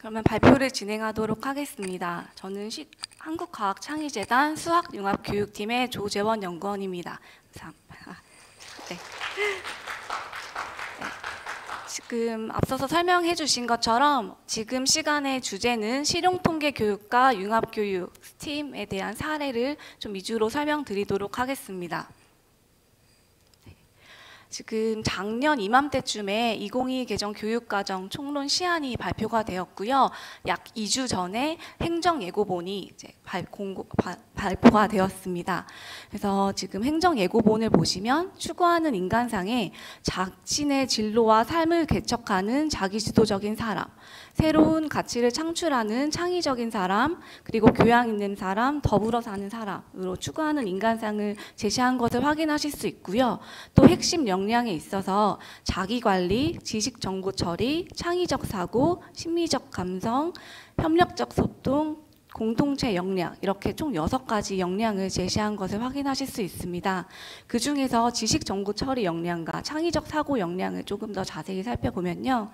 그러면 발표를 진행하도록 하겠습니다. 저는 한국과학창의재단 수학융합교육팀의 조재원 연구원입니다. 네. 지금 앞서서 설명해 주신 것처럼 지금 시간의 주제는 실용통계교육과 융합교육, STEAM에 대한 사례를 좀 위주로 설명드리도록 하겠습니다. 지금 작년 이맘때쯤에 2022 개정 교육과정 총론 시안이 발표가 되었고요. 약 2주 전에 행정예고본이 이제 발표가 되었습니다. 그래서 지금 행정예고본을 보시면 추구하는 인간상에 자신의 진로와 삶을 개척하는 자기주도적인 사람, 새로운 가치를 창출하는 창의적인 사람, 그리고 교양 있는 사람, 더불어 사는 사람으로 추구하는 인간상을 제시한 것을 확인하실 수 있고요. 또 핵심 역량에 있어서 자기관리, 지식정보 처리, 창의적 사고, 심리적 감성, 협력적 소통, 공동체 역량, 이렇게 총 6가지 역량을 제시한 것을 확인하실 수 있습니다. 그 중에서 지식정보 처리 역량과 창의적 사고 역량을 조금 더 자세히 살펴보면요.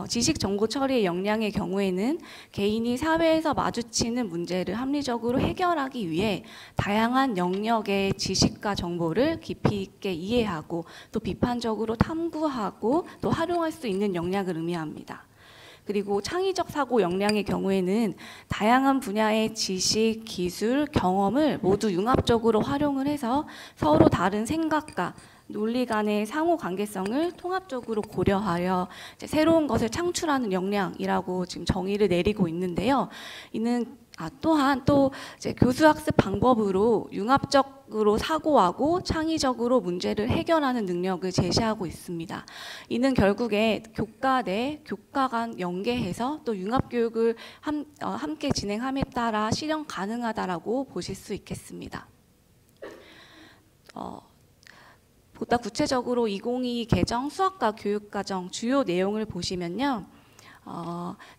지식 정보 처리의 역량의 경우에는 개인이 사회에서 마주치는 문제를 합리적으로 해결하기 위해 다양한 영역의 지식과 정보를 깊이 있게 이해하고 또 비판적으로 탐구하고 또 활용할 수 있는 역량을 의미합니다. 그리고 창의적 사고 역량의 경우에는 다양한 분야의 지식, 기술, 경험을 모두 융합적으로 활용을 해서 서로 다른 생각과 논리 간의 상호 관계성을 통합적으로 고려하여 이제 새로운 것을 창출하는 역량이라고 지금 정의를 내리고 있는데요. 이는 또한 또 이제 교수학습 방법으로 융합적으로 사고하고 창의적으로 문제를 해결하는 능력을 제시하고 있습니다. 이는 결국에 교과 내 교과 간 연계해서 또 융합교육을 함께 진행함에 따라 실현 가능하다라고 보실 수 있겠습니다. 보다 구체적으로 2022 개정 수학과 교육과정 주요 내용을 보시면요.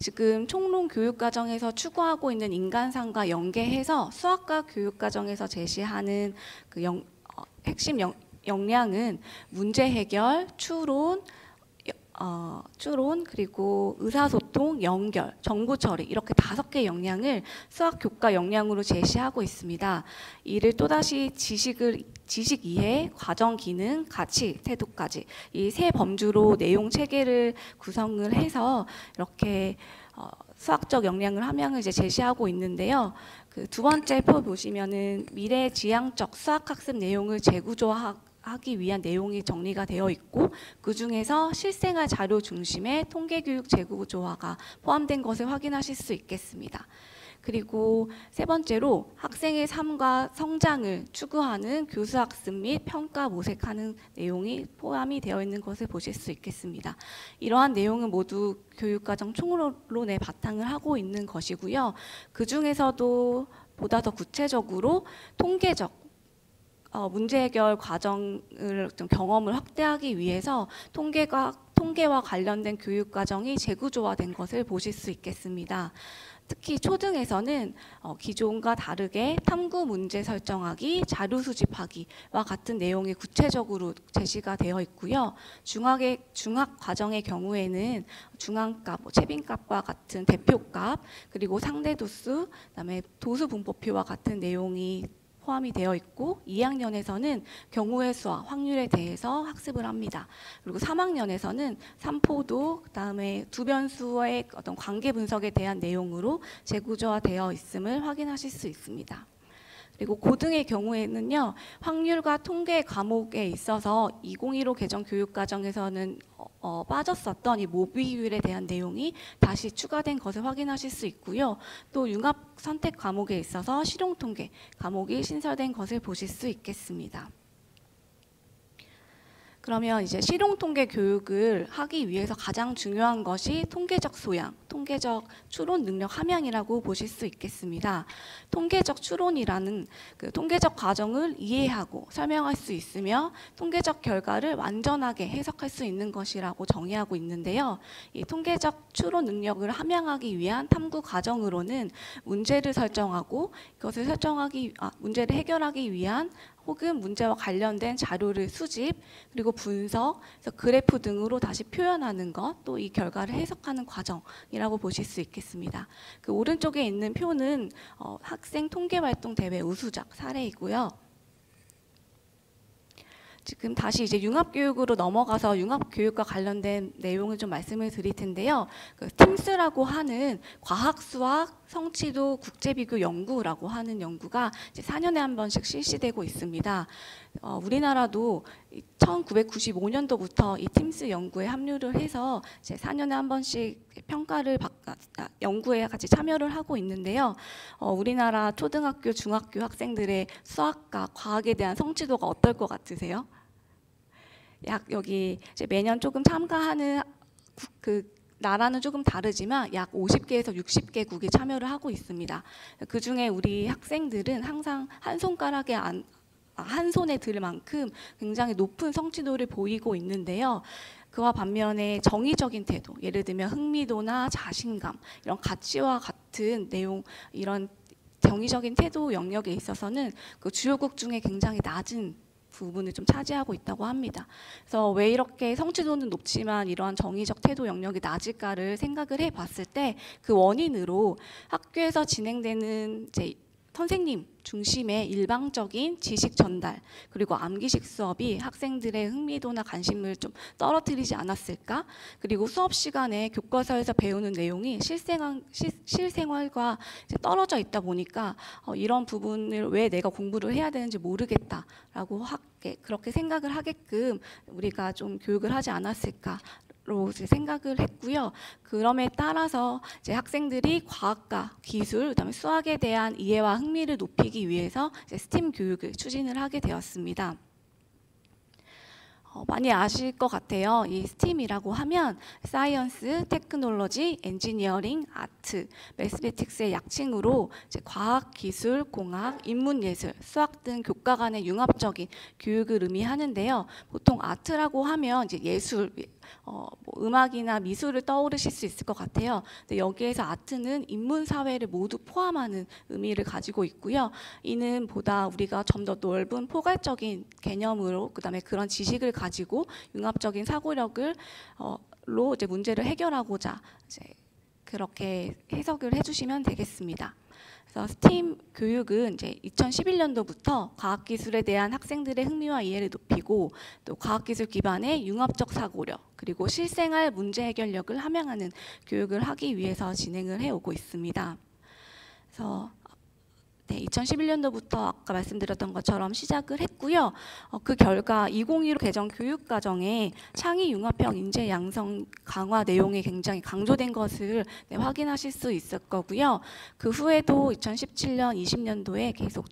지금 총론 교육과정에서 추구하고 있는 인간상과 연계해서 수학과 교육과정에서 제시하는 그 핵심 역량은 문제 해결, 추론, 그리고 의사소통, 연결, 정보 처리 이렇게 5개의 역량을 수학 교과 역량으로 제시하고 있습니다. 이를 또다시 지식 이해, 과정 기능, 가치, 태도까지 이 세 범주로 내용 체계를 구성을 해서 이렇게 수학적 역량을 함양을 이제 제시하고 있는데요. 그 두 번째 표 보시면은 미래 지향적 수학학습 내용을 재구조하기 위한 내용이 정리가 되어 있고 그 중에서 실생활 자료 중심의 통계교육 재구조화가 포함된 것을 확인하실 수 있겠습니다. 그리고 세 번째로 학생의 삶과 성장을 추구하는 교수학습 및 평가 모색하는 내용이 포함이 되어 있는 것을 보실 수 있겠습니다. 이러한 내용은 모두 교육과정 총론에 바탕을 하고 있는 것이고요. 그 중에서도 보다 더 구체적으로 통계적 문제 해결 과정을 좀 경험을 확대하기 위해서 통계와 관련된 교육 과정이 재구조화된 것을 보실 수 있겠습니다. 특히 초등에서는 기존과 다르게 탐구 문제 설정하기, 자료 수집하기와 같은 내용이 구체적으로 제시가 되어 있고요. 중학 과정의 경우에는 중앙값, 채빈값과 같은 대표값, 그리고 상대도수, 그다음에 도수분포표와 같은 내용이 포함이 되어 있고 2학년에서는 경우의 수와 확률에 대해서 학습을 합니다. 그리고 3학년에서는 삼포도, 그다음에 두 변수의 어떤 관계 분석에 대한 내용으로 재구조화되어 있음을 확인하실 수 있습니다. 그리고 고등의 경우에는요, 확률과 통계 과목에 있어서 2015 개정 교육과정에서는 빠졌었던 이 모비율에 대한 내용이 다시 추가된 것을 확인하실 수 있고요. 또 융합 선택 과목에 있어서 실용통계 과목이 신설된 것을 보실 수 있겠습니다. 그러면 이제 실용통계 교육을 하기 위해서 가장 중요한 것이 통계적 소양, 통계적 추론 능력 함양이라고 보실 수 있겠습니다. 통계적 추론이라는 그 통계적 과정을 이해하고 설명할 수 있으며 통계적 결과를 완전하게 해석할 수 있는 것이라고 정의하고 있는데요. 이 통계적 추론 능력을 함양하기 위한 탐구 과정으로는 문제를 설정하고 이것을 문제를 해결하기 위한 혹은 문제와 관련된 자료를 수집, 그리고 분석, 그래프 등으로 다시 표현하는 것, 또 이 결과를 해석하는 과정이라고 부분이라고 보실 수 있겠습니다. 그 오른쪽에 있는 표는 학생 통계활동 대회 우수작 사례이고요. 지금 다시 이제 융합교육으로 넘어가서 융합교육과 관련된 내용을 좀 말씀을 드릴 텐데요. 그 팀스라고 하는 과학, 수학, 성취도 국제비교 연구라고 하는 연구가 이제 4년에 한 번씩 실시되고 있습니다. 우리나라도 1995년도부터 이 팀스 연구에 합류를 해서 이제 4년에 한 번씩 평가를 연구에 같이 참여를 하고 있는데요. 우리나라 초등학교, 중학교 학생들의 수학과 과학에 대한 성취도가 어떨 것 같으세요? 약 여기 이제 매년 조금 참가하는 그 나라는 조금 다르지만 약 50개에서 60개국이 참여를 하고 있습니다. 그 중에 우리 학생들은 항상 한 손에 들 만큼 굉장히 높은 성취도를 보이고 있는데요. 그와 반면에 정의적인 태도, 예를 들면 흥미도나 자신감, 이런 가치와 같은 내용, 이런 정의적인 태도 영역에 있어서는 그 주요국 중에 굉장히 낮은 부분을 좀 차지하고 있다고 합니다. 그래서 왜 이렇게 성취도는 높지만 이러한 정의적 태도 영역이 낮을까를 생각을 해봤을 때 그 원인으로 학교에서 진행되는 이제 선생님 중심의 일방적인 지식 전달 그리고 암기식 수업이 학생들의 흥미도나 관심을 좀 떨어뜨리지 않았을까? 그리고 수업 시간에 교과서에서 배우는 내용이 실생활과 이제 떨어져 있다 보니까 이런 부분을 왜 내가 공부를 해야 되는지 모르겠다라고 그렇게 생각을 하게끔 우리가 좀 교육을 하지 않았을까? 로 생각을 했고요. 그럼에 따라서 이제 학생들이 과학과 기술, 그다음에 수학에 대한 이해와 흥미를 높이기 위해서 이제 스팀 교육을 추진을 하게 되었습니다. 많이 아실 것 같아요. 이 스팀이라고 하면 사이언스, 테크놀로지, 엔지니어링, 아트, 매스매틱스의 약칭으로 이제 과학, 기술, 공학, 인문예술, 수학 등 교과 간의 융합적인 교육을 의미하는데요. 보통 아트라고 하면 이제 예술, 뭐 음악이나 미술을 떠오르실 수 있을 것 같아요. 근데 여기에서 아트는 인문 사회를 모두 포함하는 의미를 가지고 있고요. 이는 보다 우리가 좀 더 넓은 포괄적인 개념으로 그다음에 그런 지식을 가지고 융합적인 사고력을 로 이제 문제를 해결하고자 이제 그렇게 해석을 해주시면 되겠습니다. 그래서 스팀 교육은 이제 2011년도부터 과학기술에 대한 학생들의 흥미와 이해를 높이고 또 과학기술 기반의 융합적 사고력 그리고 실생활 문제 해결력을 함양하는 교육을 하기 위해서 진행을 해오고 있습니다. 그래서 2011년도부터 아까 말씀드렸던 것처럼 시작을 했고요. 그 결과 2015 개정 교육과정에 창의 융합형 인재 양성 강화 내용이 굉장히 강조된 것을 확인하실 수 있을 거고요. 그 후에도 2017년, 20년도에 계속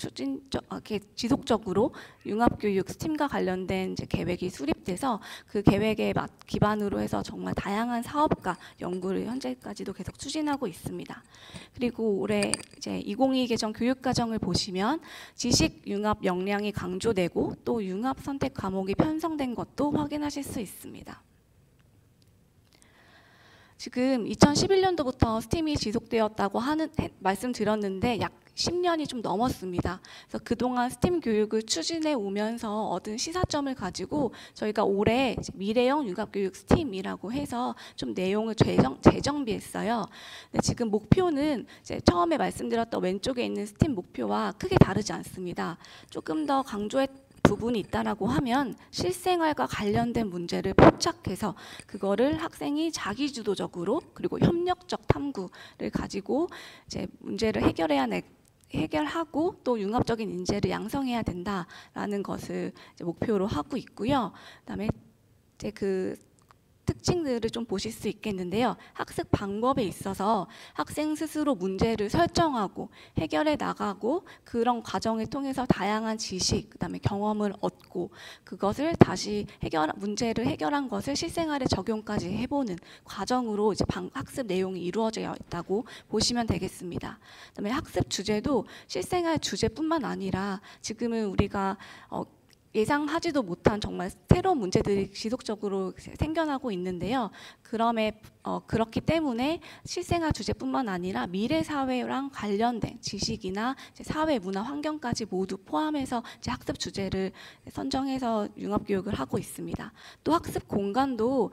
지속적으로 융합교육 스팀과 관련된 이제 계획이 수립돼서 그 계획에 기반으로 해서 정말 다양한 사업과 연구를 현재까지도 계속 추진하고 있습니다. 그리고 올해 이제 2022 개정 교육과정을 보시면 지식 융합 역량이 강조되고 또 융합 선택 과목이 편성된 것도 확인하실 수 있습니다. 지금 2011년도부터 스팀이 지속되었다고 말씀드렸는데 약 10년이 좀 넘었습니다. 그래서 그동안 스팀 교육을 추진해 오면서 얻은 시사점을 가지고 저희가 올해 미래형 융합교육 스팀이라고 해서 좀 내용을 재정비했어요. 근데 지금 목표는 이제 처음에 말씀드렸던 왼쪽에 있는 스팀 목표와 크게 다르지 않습니다. 조금 더 부분이 있다라고 하면 실생활과 관련된 문제를 포착해서 그거를 학생이 자기주도적으로 그리고 협력적 탐구를 가지고 이제 문제를 해결하고 또 융합적인 인재를 양성해야 된다라는 것을 이제 목표로 하고 있고요. 그다음에 이제 그 특징들을 좀 보실 수 있겠는데요. 학습 방법에 있어서 학생 스스로 문제를 설정하고 해결해 나가고 그런 과정을 통해서 다양한 지식, 그다음에 경험을 얻고 그것을 다시 문제를 해결한 것을 실생활에 적용까지 해보는 과정으로 이제 학습 내용이 이루어져 있다고 보시면 되겠습니다. 그다음에 학습 주제도 실생활 주제뿐만 아니라 지금은 우리가 예상하지도 못한 정말 새로운 문제들이 지속적으로 생겨나고 있는데요. 그럼에 그렇기 때문에 실생활 주제뿐만 아니라 미래 사회랑 관련된 지식이나 이제 사회, 문화, 환경까지 모두 포함해서 이제 학습 주제를 선정해서 융합 교육을 하고 있습니다. 또 학습 공간도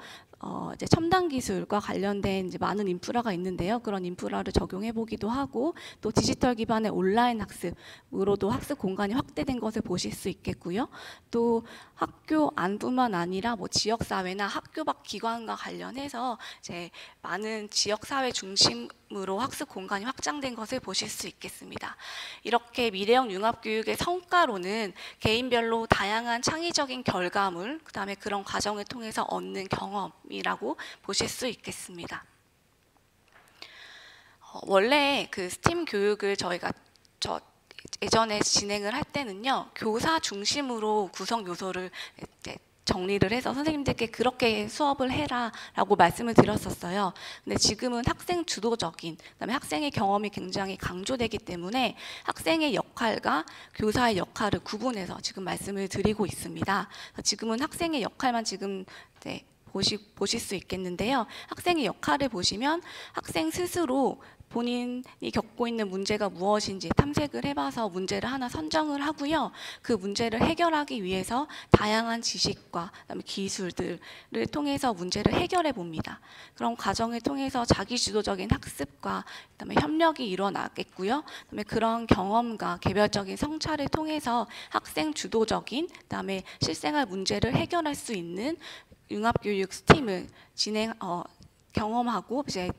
이제 첨단 기술과 관련된 이제 많은 인프라가 있는데요. 그런 인프라를 적용해 보기도 하고, 또 디지털 기반의 온라인 학습으로도 학습 공간이 확대된 것을 보실 수 있겠고요. 또 학교 안뿐만 아니라 뭐 지역 사회나 학교 밖 기관과 관련해서 이제 많은 지역 사회 중심으로 학습 공간이 확장된 것을 보실 수 있겠습니다. 이렇게 미래형 융합 교육의 성과로는 개인별로 다양한 창의적인 결과물, 그다음에 그런 과정을 통해서 얻는 경험이라고 보실 수 있겠습니다. 원래 그 스팀 교육을 저희가 예전에 진행을 할 때는요, 교사 중심으로 구성 요소를 이제 정리를 해서 선생님들께 그렇게 수업을 해라라고 말씀을 드렸었어요. 근데 지금은 학생 주도적인, 그다음에 학생의 경험이 굉장히 강조되기 때문에 학생의 역할과 교사의 역할을 구분해서 지금 말씀을 드리고 있습니다. 지금은 학생의 역할만 지금 보실 수 있겠는데요. 학생의 역할을 보시면 학생 스스로 본인이 겪고 있는 문제가 무엇인지 탐색을 해봐서 문제를 하나 선정을 하고요. 그 문제를 해결하기 위해서 다양한 지식과 그다음에 기술들을 통해서 문제를 해결해 봅니다. 그런 과정을 통해서 자기주도적인 학습과 그다음에 협력이 일어나겠고요. 그다음에 그런 경험과 개별적인 성찰을 통해서 학생 주도적인 그다음에 실생활 문제를 해결할 수 있는 융합교육 스팀을 경험하고 이제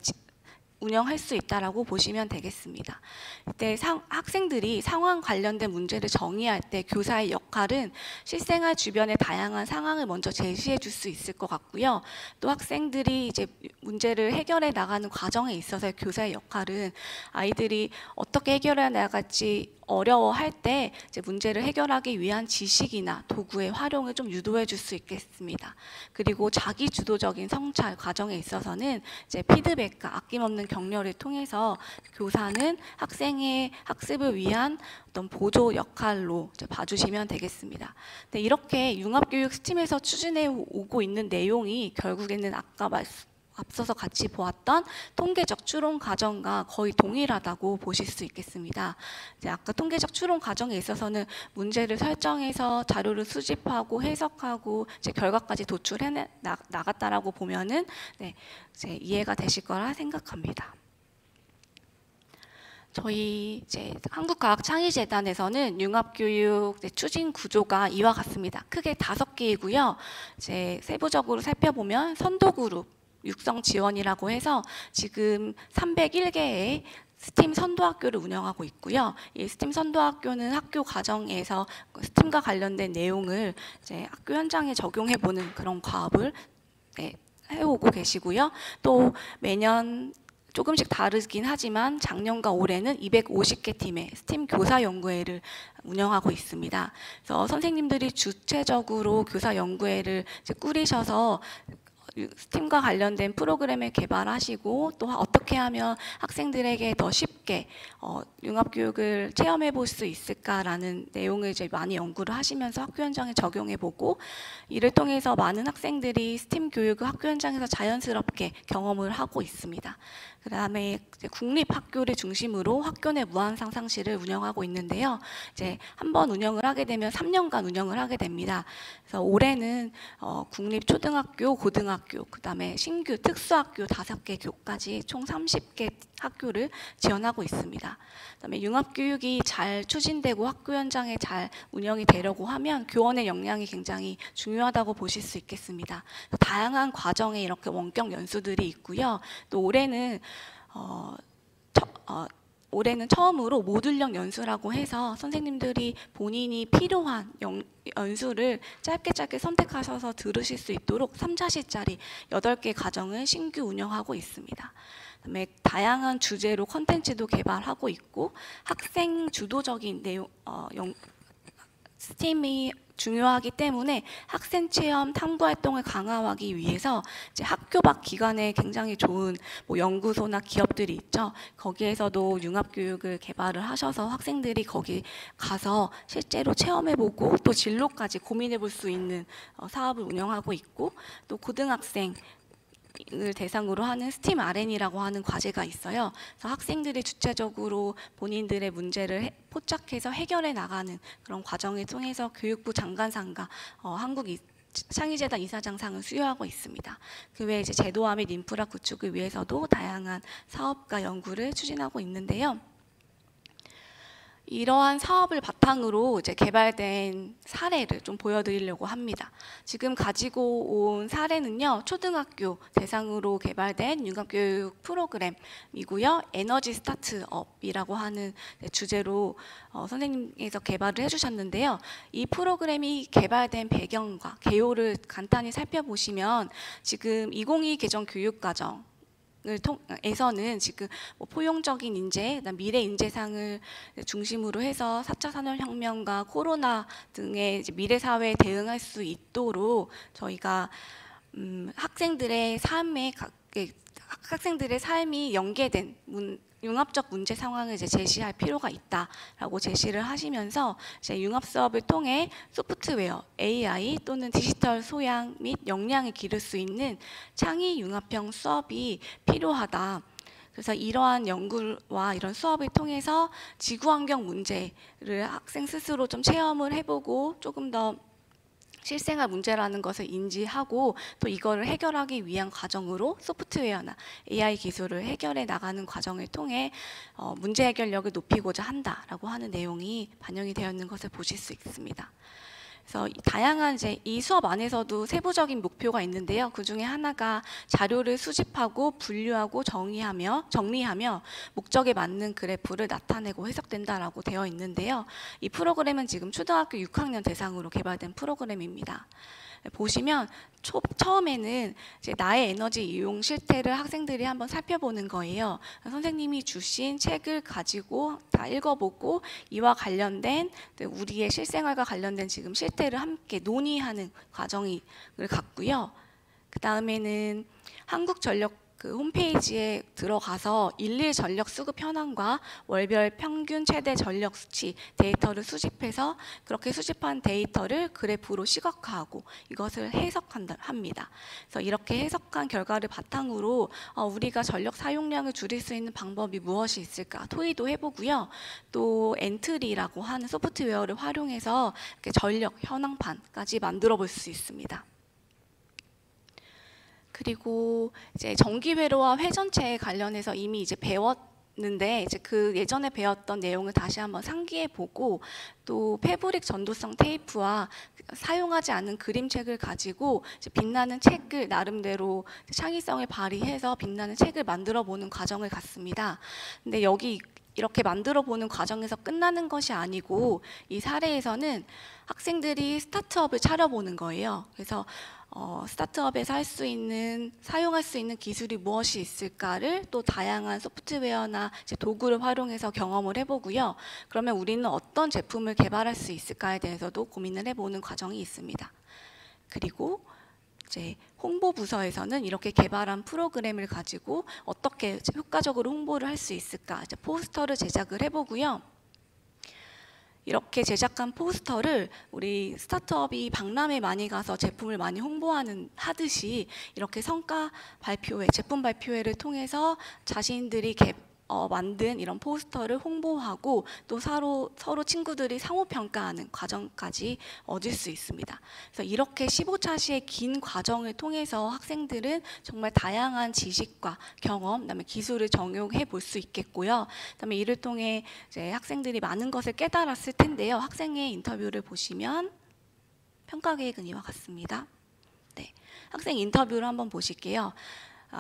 운영할 수 있다라고 보시면 되겠습니다. 이때 학생들이 상황 관련된 문제를 정의할 때 교사의 역할은 실생활 주변의 다양한 상황을 먼저 제시해 줄 수 있을 것 같고요. 또 학생들이 이제 문제를 해결해 나가는 과정에 있어서 교사의 역할은 아이들이 어떻게 해결해 나갈지 어려워할 때 이제 문제를 해결하기 위한 지식이나 도구의 활용을 좀 유도해 줄 수 있겠습니다. 그리고 자기 주도적인 성찰 과정에 있어서는 이제 피드백과 아낌없는 격려를 통해서 교사는 학생의 학습을 위한 어떤 보조 역할로 이제 봐주시면 되겠습니다. 근데 이렇게 융합교육 스팀에서 추진해 오고 있는 내용이 결국에는 아까 앞서서 같이 보았던 통계적 추론 과정과 거의 동일하다고 보실 수 있겠습니다. 이제 아까 통계적 추론 과정에 있어서는 문제를 설정해서 자료를 수집하고 해석하고 이제 결과까지 도출해 나갔다라고 보면은 이제 이해가 되실 거라 생각합니다. 저희 이제 한국과학창의재단에서는 융합교육 추진 구조가 이와 같습니다. 크게 5개이고요. 이제 세부적으로 살펴보면 선도그룹 육성 지원이라고 해서 지금 301개의 스팀 선도학교를 운영하고 있고요. 이 스팀 선도학교는 학교 과정에서 스팀과 관련된 내용을 이제 학교 현장에 적용해보는 그런 과업을 해오고 계시고요. 또 매년 조금씩 다르긴 하지만 작년과 올해는 250개 팀의 스팀 교사 연구회를 운영하고 있습니다. 그래서 선생님들이 주체적으로 교사 연구회를 이제 꾸리셔서 스팀과 관련된 프로그램을 개발하시고 또 어떻게 하면 학생들에게 더 쉽게 융합교육을 체험해 볼 수 있을까라는 내용을 이제 많이 연구를 하시면서 학교 현장에 적용해 보고 이를 통해서 많은 학생들이 스팀 교육을 학교 현장에서 자연스럽게 경험을 하고 있습니다. 그 다음에 국립학교를 중심으로 학교 내 무한상상실을 운영하고 있는데요. 이제 한번 운영을 하게 되면 3년간 운영을 하게 됩니다. 그래서 올해는 국립초등학교, 고등학교, 그 다음에 신규 특수학교 5개 교까지 총 30개 학교를 지원하고 있습니다. 그다음에 융합교육이 잘 추진되고 학교 현장에 잘 운영이 되려고 하면 교원의 역량이 굉장히 중요하다고 보실 수 있겠습니다. 다양한 과정에 이렇게 원격 연수들이 있고요. 또 올해는 처음으로 모듈형 연수라고 해서 선생님들이 본인이 필요한 연수를 짧게 선택하셔서 들으실 수 있도록 3자시짜리 8개 과정을 신규 운영하고 있습니다. 그다음에 다양한 주제로 콘텐츠도 개발하고 있고 학생 주도적인 내용 스팀이 중요하기 때문에 학생 체험 탐구 활동을 강화하기 위해서 이제 학교 밖 기관에 굉장히 좋은 뭐 연구소나 기업들이 있죠. 거기에서도 융합교육을 개발을 하셔서 학생들이 거기 가서 실제로 체험해보고 또 진로까지 고민해볼 수 있는 사업을 운영하고 있고 또 고등학생 대상으로 하는 스팀 RN이라고 하는 과제가 있어요. 그래서 학생들이 주체적으로 본인들의 문제를 포착해서 해결해 나가는 그런 과정을 통해서 교육부 장관상과 창의재단 이사장상을 수여하고 있습니다. 그 외에 이제 제도화 및 인프라 구축을 위해서도 다양한 사업과 연구를 추진하고 있는데요. 이러한 사업을 바탕으로 이제 개발된 사례를 좀 보여드리려고 합니다. 지금 가지고 온 사례는요, 초등학교 대상으로 개발된 융합교육 프로그램이고요. 에너지 스타트업이라고 하는 주제로 선생님께서 개발을 해주셨는데요. 이 프로그램이 개발된 배경과 개요를 간단히 살펴보시면 지금 2022 개정 교육과정 에서는 지금 포용적인 인재, 미래 인재상을 중심으로 해서 4차 산업혁명과 코로나 등의 미래 사회에 대응할 수 있도록 저희가 학생들의 삶이 연계된 융합적 문제 상황을 이제 제시할 필요가 있다라고 제시를 하시면서 이제 융합 수업을 통해 소프트웨어, AI 또는 디지털 소양 및 역량을 기를 수 있는 창의 융합형 수업이 필요하다. 그래서 이러한 연구와 이런 수업을 통해서 지구환경 문제를 학생 스스로 좀 체험을 해보고 조금 더 실생활 문제라는 것을 인지하고 또 이거를 해결하기 위한 과정으로 소프트웨어나 AI 기술을 해결해 나가는 과정을 통해 문제 해결력을 높이고자 한다라고 하는 내용이 반영이 되어 있는 것을 보실 수 있습니다. 그래서 다양한 이제 이 수업 안에서도 세부적인 목표가 있는데요. 그 중에 하나가 자료를 수집하고 분류하고 정리하며 목적에 맞는 그래프를 나타내고 해석된다라고 되어 있는데요. 이 프로그램은 지금 초등학교 6학년 대상으로 개발된 프로그램입니다. 보시면 처음에는 이제 나의 에너지 이용 실태를 학생들이 한번 살펴보는 거예요. 선생님이 주신 책을 가지고 다 읽어보고 이와 관련된 우리의 실생활과 관련된 지금 실태를 함께 논의하는 과정을 갖고요. 그 다음에는 한국전력 홈페이지에 들어가서 일일 전력 수급 현황과 월별 평균 최대 전력 수치 데이터를 수집해서 그렇게 수집한 데이터를 그래프로 시각화하고 이것을 해석합니다. 그래서 이렇게 해석한 결과를 바탕으로 우리가 전력 사용량을 줄일 수 있는 방법이 무엇이 있을까 토의도 해보고요. 또 엔트리라고 하는 소프트웨어를 활용해서 이렇게 전력 현황판까지 만들어 볼 수 있습니다. 그리고 이제 전기회로와 회전체에 관련해서 이미 이제 배웠는데 이제 그 예전에 배웠던 내용을 다시 한번 상기해 보고 또 패브릭 전도성 테이프와 사용하지 않은 그림책을 가지고 이제 빛나는 책을 나름대로 창의성을 발휘해서 빛나는 책을 만들어 보는 과정을 갖습니다. 근데 여기 이렇게 만들어 보는 과정에서 끝나는 것이 아니고 이 사례에서는 학생들이 스타트업을 차려보는 거예요. 그래서 스타트업에서 사용할 수 있는 기술이 무엇이 있을까를 또 다양한 소프트웨어나 이제 도구를 활용해서 경험을 해보고요. 그러면 우리는 어떤 제품을 개발할 수 있을까에 대해서도 고민을 해보는 과정이 있습니다. 그리고 이제 홍보 부서에서는 이렇게 개발한 프로그램을 가지고 어떻게 효과적으로 홍보를 할 수 있을까 이제 포스터를 제작을 해보고요. 이렇게 제작한 포스터를 우리 스타트업이 박람회 많이 가서 제품을 많이 하듯이 이렇게 성과 발표회, 제품 발표회를 통해서 자신들이 만든 이런 포스터를 홍보하고 또 서로 친구들이 상호평가하는 과정까지 얻을 수 있습니다. 그래서 이렇게 15차시의 긴 과정을 통해서 학생들은 정말 다양한 지식과 경험, 그다음에 기술을 적용해 볼 수 있겠고요. 그다음에 이를 통해 이제 학생들이 많은 것을 깨달았을 텐데요. 학생의 인터뷰를 보시면 평가 계획은 이와 같습니다. 네, 학생 인터뷰를 한번 보실게요.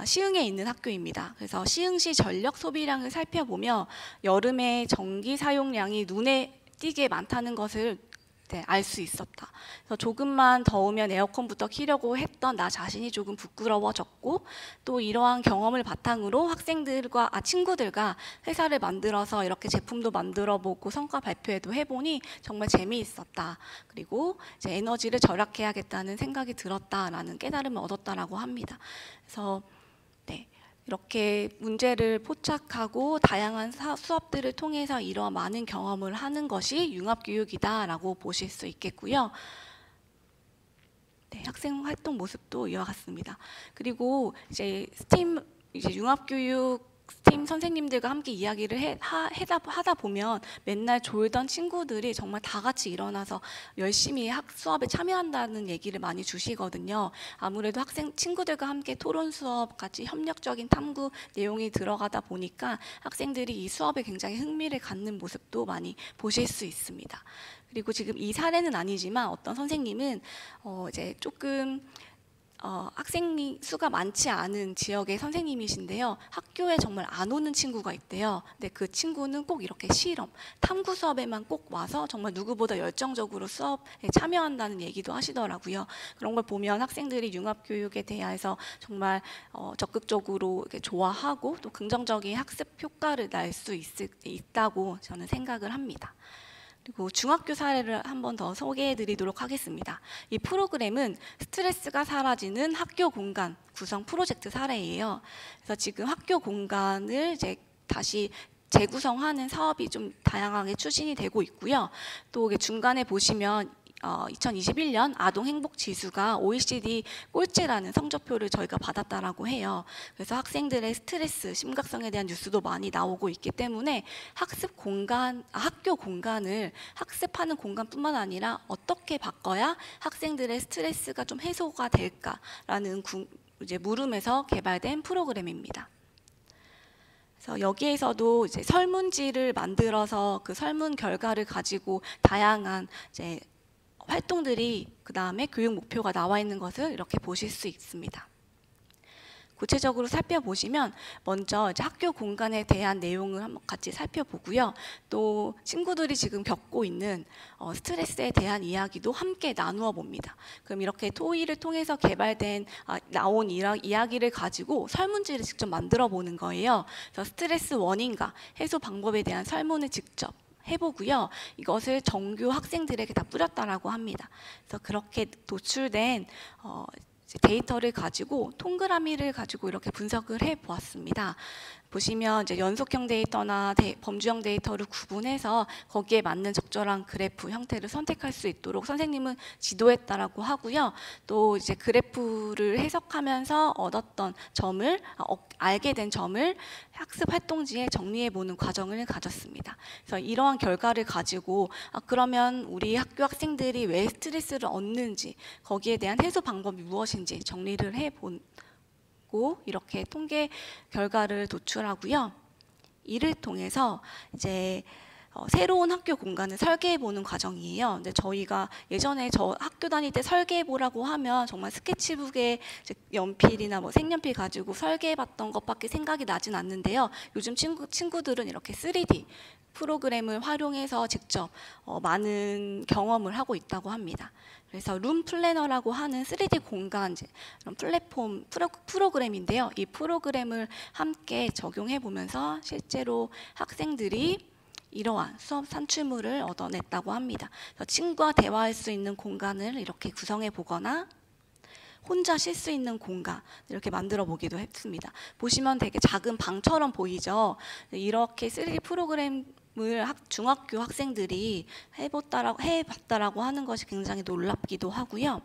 시흥에 있는 학교입니다. 그래서 시흥시 전력 소비량을 살펴보며 여름에 전기 사용량이 눈에 띄게 많다는 것을 알 수 있었다. 그래서 조금만 더우면 에어컨부터 키려고 했던 나 자신이 조금 부끄러워졌고 또 이러한 경험을 바탕으로 친구들과 회사를 만들어서 이렇게 제품도 만들어보고 성과 발표회도 해보니 정말 재미있었다. 그리고 이제 에너지를 절약해야겠다는 생각이 들었다라는 깨달음을 얻었다라고 합니다. 그래서 이렇게 문제를 포착하고 다양한 수업들을 통해서 이러한 많은 경험을 하는 것이 융합교육이다라고 보실 수 있겠고요. 네, 학생 활동 모습도 이와 같습니다. 그리고 이제 스팀 이제 융합교육 스팀 선생님들과 함께 이야기를 하다 보면 맨날 졸던 친구들이 정말 다 같이 일어나서 열심히 수업에 참여한다는 얘기를 많이 주시거든요. 아무래도 학생 친구들과 함께 토론 수업, 같이 협력적인 탐구 내용이 들어가다 보니까 학생들이 이 수업에 굉장히 흥미를 갖는 모습도 많이 보실 수 있습니다. 그리고 지금 이 사례는 아니지만 어떤 선생님은 이제 조금 학생 수가 많지 않은 지역의 선생님이신데요. 학교에 정말 안 오는 친구가 있대요. 근데 그 친구는 꼭 이렇게 실험, 탐구 수업에만 꼭 와서 정말 누구보다 열정적으로 수업에 참여한다는 얘기도 하시더라고요. 그런 걸 보면 학생들이 융합교육에 대해서 정말 적극적으로 이렇게 좋아하고 또 긍정적인 학습 효과를 낼 수 있다고 저는 생각을 합니다. 그리고 중학교 사례를 한 번 더 소개해 드리도록 하겠습니다. 이 프로그램은 스트레스가 사라지는 학교 공간 구성 프로젝트 사례예요. 그래서 지금 학교 공간을 이제 다시 재구성하는 사업이 좀 다양하게 추진이 되고 있고요. 또 중간에 보시면 2021년 아동 행복 지수가 OECD 꼴찌라는 성적표를 저희가 받았다라고 해요. 그래서 학생들의 스트레스 심각성에 대한 뉴스도 많이 나오고 있기 때문에 학교 공간을 학습하는 공간뿐만 아니라 어떻게 바꿔야 학생들의 스트레스가 좀 해소가 될까라는 이제 물음에서 개발된 프로그램입니다. 그래서 여기에서도 이제 설문지를 만들어서 그 설문 결과를 가지고 다양한 이제 활동들이 그 다음에 교육 목표가 나와 있는 것을 이렇게 보실 수 있습니다. 구체적으로 살펴보시면 먼저 이제 학교 공간에 대한 내용을 한번 같이 살펴보고요. 또 친구들이 지금 겪고 있는 스트레스에 대한 이야기도 함께 나누어 봅니다. 그럼 이렇게 토의를 통해서 개발된 나온 이야기를 가지고 설문지를 직접 만들어 보는 거예요. 그래서 스트레스 원인과 해소 방법에 대한 설문을 직접 해보고요. 이것을 정규 학생들에게 다 뿌렸다라고 합니다. 그래서 그렇게 도출된 데이터를 가지고 동그라미를 가지고 이렇게 분석을 해보았습니다. 보시면 이제 연속형 데이터나 범주형 데이터를 구분해서 거기에 맞는 적절한 그래프 형태를 선택할 수 있도록 선생님은 지도했다라고 하고요. 또 이제 그래프를 해석하면서 얻었던 점을 알게 된 점을 학습 활동지에 정리해 보는 과정을 가졌습니다. 그래서 이러한 결과를 가지고 그러면 우리 학교 학생들이 왜 스트레스를 얻는지 거기에 대한 해소 방법이 무엇인지 정리를 해본 이렇게 통계 결과를 도출하고요. 이를 통해서 이제 새로운 학교 공간을 설계해 보는 과정이에요. 근데 저희가 예전에 저 학교 다닐 때 설계해 보라고 하면 정말 스케치북에 연필이나 뭐 색연필 가지고 설계해 봤던 것밖에 생각이 나진 않는데요. 요즘 친구들은 이렇게 3D 프로그램을 활용해서 직접 많은 경험을 하고 있다고 합니다. 그래서 룸 플래너라고 하는 3D 공간 플랫폼 프로그램인데요. 이 프로그램을 함께 적용해 보면서 실제로 학생들이 이러한 수업 산출물을 얻어냈다고 합니다. 그래서 친구와 대화할 수 있는 공간을 이렇게 구성해 보거나 혼자 쉴 수 있는 공간 이렇게 만들어 보기도 했습니다. 보시면 되게 작은 방처럼 보이죠. 이렇게 3D 프로그램을 중학교 학생들이 해봤다라고 하는 것이 굉장히 놀랍기도 하고요.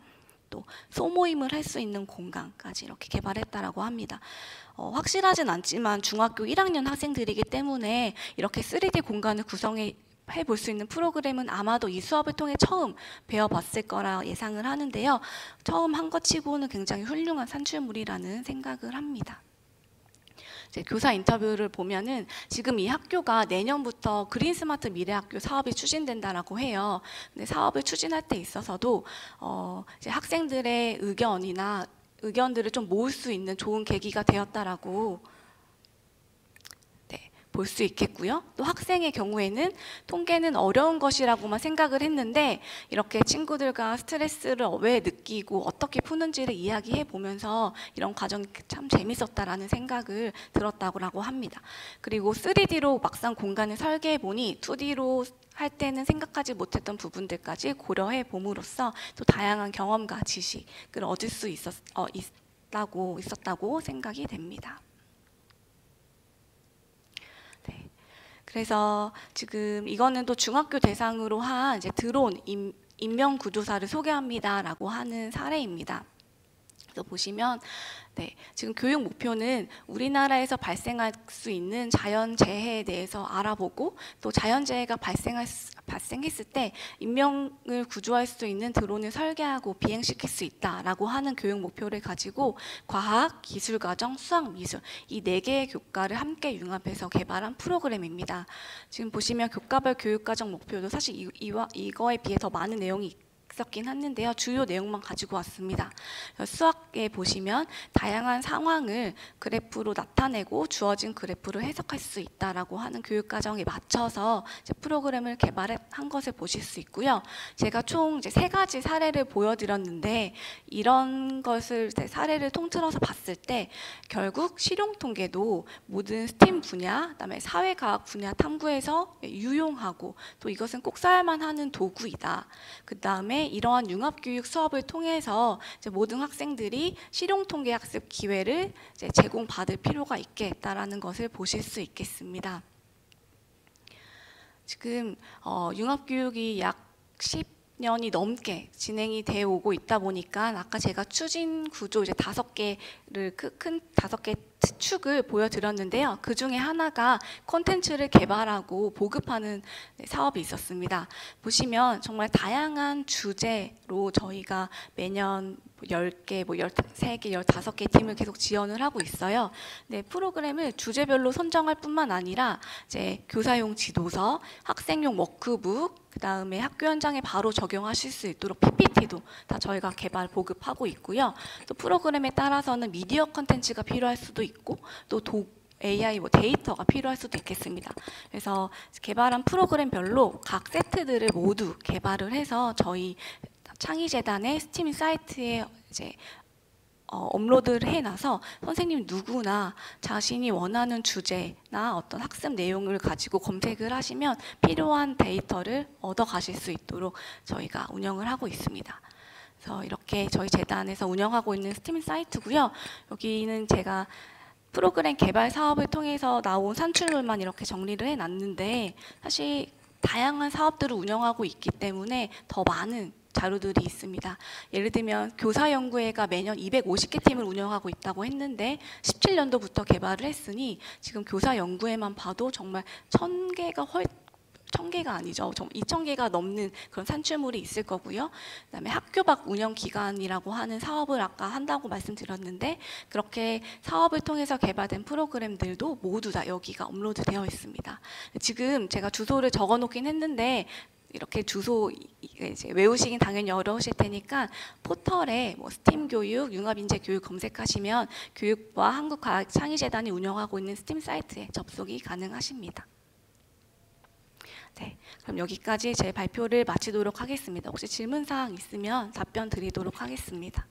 또 소모임을 할 수 있는 공간까지 이렇게 개발했다라고 합니다. 확실하진 않지만 중학교 1학년 학생들이기 때문에 이렇게 3D 공간을 구성해 볼 수 있는 프로그램은 아마도 이 수업을 통해 처음 배워봤을 거라 예상을 하는데요. 처음 한 것 치고는 굉장히 훌륭한 산출물이라는 생각을 합니다. 교사 인터뷰를 보면은 지금 이 학교가 내년부터 그린 스마트 미래학교 사업이 추진된다라고 해요. 근데 사업을 추진할 때 있어서도 이제 학생들의 의견들을 좀 모을 수 있는 좋은 계기가 되었다라고 볼 수 있겠고요. 또 학생의 경우에는 통계는 어려운 것이라고만 생각을 했는데 이렇게 친구들과 스트레스를 왜 느끼고 어떻게 푸는지를 이야기해 보면서 이런 과정이 참 재밌었다라는 생각을 들었다고 합니다. 그리고 3D로 막상 공간을 설계해 보니 2D로 할 때는 생각하지 못했던 부분들까지 고려해 봄으로써 또 다양한 경험과 지식을 얻을 수 있었다고 생각이 됩니다. 그래서 지금 이거는 또 중학교 대상으로 한 이제 드론 인명구조사를 소개합니다라고 하는 사례입니다. 그래서 보시면 지금 교육 목표는 우리나라에서 발생할 수 있는 자연재해에 대해서 알아보고 또 자연재해가 발생했을 때 인명을 구조할 수 있는 드론을 설계하고 비행시킬 수 있다라고 하는 교육 목표를 가지고 과학, 기술과정, 수학, 미술 이 4개의 교과를 함께 융합해서 개발한 프로그램입니다. 지금 보시면 교과별 교육과정 목표도 사실 이거에 비해 더 많은 내용이 있었긴 했는데요. 주요 내용만 가지고 왔습니다. 수학에 보시면 다양한 상황을 그래프로 나타내고 주어진 그래프를 해석할 수 있다라고 하는 교육과정에 맞춰서 이제 프로그램을 개발한 것을 보실 수 있고요. 제가 총 이제 3가지 사례를 보여드렸는데 이런 것을 사례를 통틀어서 봤을 때 결국 실용통계도 모든 스팀 분야, 그다음에 사회과학 분야 탐구에서 유용하고 또 이것은 꼭 써야만 하는 도구이다. 그 다음에 이러한 융합교육 수업을 통해서 이제 모든 학생들이 실용통계 학습 기회를 이제 제공받을 필요가 있겠다라는 것을 보실 수 있겠습니다. 지금 융합교육이 약 10년이 넘게 진행이 되어 오고 있다 보니까 아까 제가 추진 구조 이제 5개를 큰 5개 축을 보여드렸는데요. 그 중에 하나가 콘텐츠를 개발하고 보급하는 사업이 있었습니다. 보시면 정말 다양한 주제로 저희가 매년 10개, 13개, 15개 팀을 계속 지원을 하고 있어요. 네, 프로그램을 주제별로 선정할 뿐만 아니라 이제 교사용 지도서, 학생용 워크북, 그 다음에 학교 현장에 바로 적용하실 수 있도록 PPT도 다 저희가 개발 보급하고 있고요. 또 프로그램에 따라서는 미디어 컨텐츠가 필요할 수도 있고 또 AI 데이터가 필요할 수도 있겠습니다. 그래서 개발한 프로그램별로 각 세트들을 모두 개발을 해서 저희 창의재단의 스팀 사이트에 이제 업로드를 해놔서 선생님 누구나 자신이 원하는 주제나 어떤 학습 내용을 가지고 검색을 하시면 필요한 데이터를 얻어 가실 수 있도록 저희가 운영을 하고 있습니다. 그래서 이렇게 저희 재단에서 운영하고 있는 스팀 사이트고요. 여기는 제가 프로그램 개발 사업을 통해서 나온 산출물만 이렇게 정리를 해놨는데 사실 다양한 사업들을 운영하고 있기 때문에 더 많은 자료들이 있습니다. 예를 들면 교사연구회가 매년 250개 팀을 운영하고 있다고 했는데 17년도부터 개발을 했으니 지금 교사연구회만 봐도 정말 1000개가 아니죠. 2000개가 넘는 그런 산출물이 있을 거고요. 그다음에 학교 밖 운영 기관이라고 하는 사업을 아까 한다고 말씀드렸는데 그렇게 사업을 통해서 개발된 프로그램들도 모두 다 여기가 업로드되어 있습니다. 지금 제가 주소를 적어 놓긴 했는데 이렇게 주소 이제 외우시긴 당연히 어려우실 테니까 포털에 스팀 교육, 융합인재 교육 검색하시면 교육부와 한국과학창의재단이 운영하고 있는 스팀 사이트에 접속이 가능하십니다. 네, 그럼 여기까지 제 발표를 마치도록 하겠습니다. 혹시 질문사항 있으면 답변 드리도록 하겠습니다.